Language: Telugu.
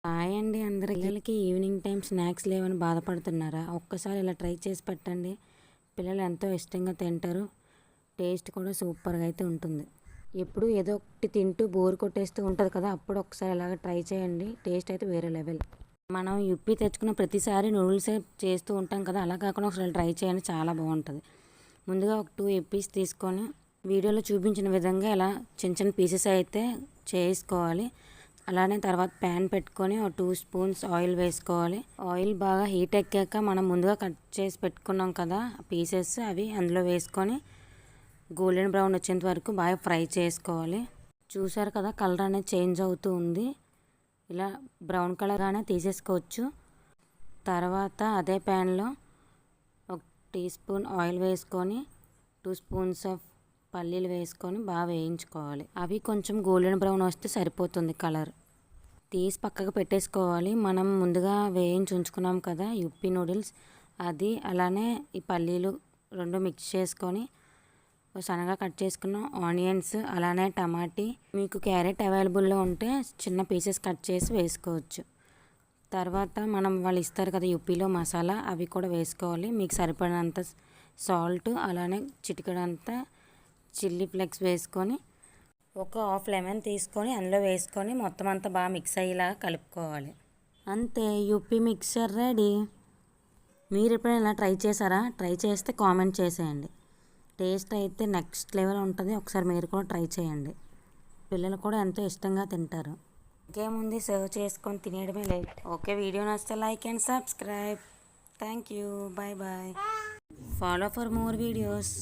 హాయ్ అండి అందరికి. పిల్లలకి ఈవినింగ్ టైం స్నాక్స్ లేవని బాధపడుతున్నారా? ఒక్కసారి ఇలా ట్రై చేసి పెట్టండి. పిల్లలు ఎంతో ఇష్టంగా తింటారు. టేస్ట్ కూడా సూపర్గా అయితే ఉంటుంది. ఎప్పుడు ఏదో ఒకటి తింటూ బోర్ కొట్టేస్తూ ఉంటుంది కదా, అప్పుడు ఒకసారి ఇలాగ ట్రై చేయండి. టేస్ట్ అయితే వేరే లెవెల్. మనం యుప్పి తెచ్చుకున్న ప్రతిసారి నూడిల్సే చేస్తూ ఉంటాం కదా, అలా కాకుండా ఒకసారి ట్రై చేయండి, చాలా బాగుంటుంది. ముందుగా ఒక 2 యుప్పీస్ తీసుకొని వీడియోలో చూపించిన విధంగా ఇలా చిన్న చిన్న పీసెస్ అయితే చేసుకోవాలి. అలానే తర్వాత ప్యాన్ పెట్టుకొని ఒక 2 స్పూన్స్ ఆయిల్ వేసుకోవాలి. ఆయిల్ బాగా హీట్ ఎక్కాక మనం ముందుగా కట్ చేసి పెట్టుకున్నాం కదా పీసెస్, అవి అందులో వేసుకొని గోల్డెన్ బ్రౌన్ వచ్చేంత వరకు బాగా ఫ్రై చేసుకోవాలి. చూసారు కదా, కలర్ అనేది చేంజ్ అవుతూ ఉంది. ఇలా బ్రౌన్ కలర్గానే తీసేసుకోవచ్చు. తర్వాత అదే ప్యాన్లో ఒక టీ స్పూన్ ఆయిల్ వేసుకొని 2 స్పూన్స్ ఆఫ్ పల్లీలు వేసుకొని బాగా వేయించుకోవాలి. అవి కొంచెం గోల్డెన్ బ్రౌన్ వస్తే సరిపోతుంది కలర్. తీసి పక్కకు పెట్టేసుకోవాలి. మనం ముందుగా వేయించి ఉంచుకున్నాం కదా యుప్పీ నూడిల్స్, అది అలానే ఈ పల్లీలు రెండు మిక్స్ చేసుకొని సన్నగా కట్ చేసుకున్న ఆనియన్స్, అలానే టమాటీ, మీకు క్యారెట్ అవైలబుల్లో ఉంటే చిన్న పీసెస్ కట్ చేసి వేసుకోవచ్చు. తర్వాత వాళ్ళు ఇస్తారు కదా యుప్పీలో మసాలా, అవి కూడా వేసుకోవాలి. మీకు సరిపడినంత సాల్ట్, అలానే చిటికెడంత చిల్లీ ఫ్లేక్స్ వేసుకొని ఒక హాఫ్ లెమన్ తీసుకొని అందులో వేసుకొని మొత్తం అంతా బాగా మిక్స్ అయ్యేలాగా కలుపుకోవాలి. అంతే, యుప్పీ మిక్చర్ రెడీ. మీరు ఎప్పుడైనా ఇలా ట్రై చేశారా? ట్రై చేస్తే కామెంట్ చేసేయండి. టేస్ట్ అయితే నెక్స్ట్ లెవెల్ ఉంటుంది. ఒకసారి మీరు కూడా ట్రై చేయండి. పిల్లలు కూడా ఎంతో ఇష్టంగా తింటారు. ఇంకేముంది, సర్వ్ చేసుకొని తినేయడమే లేట్. ఓకే, వీడియో నచ్చితే like and subscribe. Thank you. Bye bye. Follow for more videos.